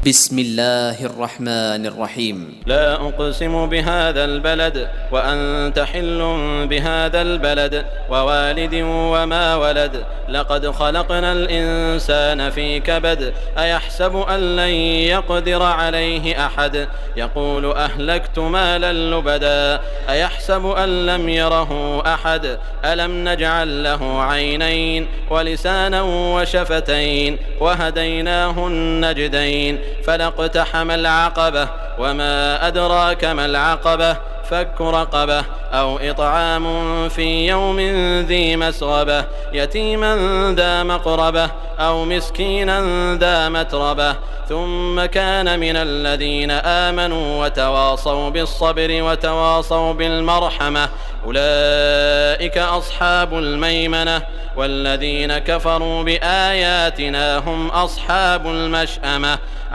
بسم الله الرحمن الرحيم. لا أقسم بهذا البلد وأنت حل بهذا البلد ووالد وما ولد لقد خلقنا الإنسان في كبد أيحسب أن لن يقدر عليه أحد يقول أهلكت مالا لبدا أيحسب أن لم يره أحد ألم نجعل له عينين ولسانا وشفتين وهديناه النجدين فلاقتحم العقبة وما أدراك ما العقبة فك رقبة أو إطعام في يوم ذي مسغبة يتيما ذا مقربة أو مسكينا ذا متربة ثم كان من الذين آمنوا وتواصوا بالصبر وتواصوا بالمرحمة أولئك أصحاب الميمنة والذين كفروا بآياتنا هم أصحاب المشأمة.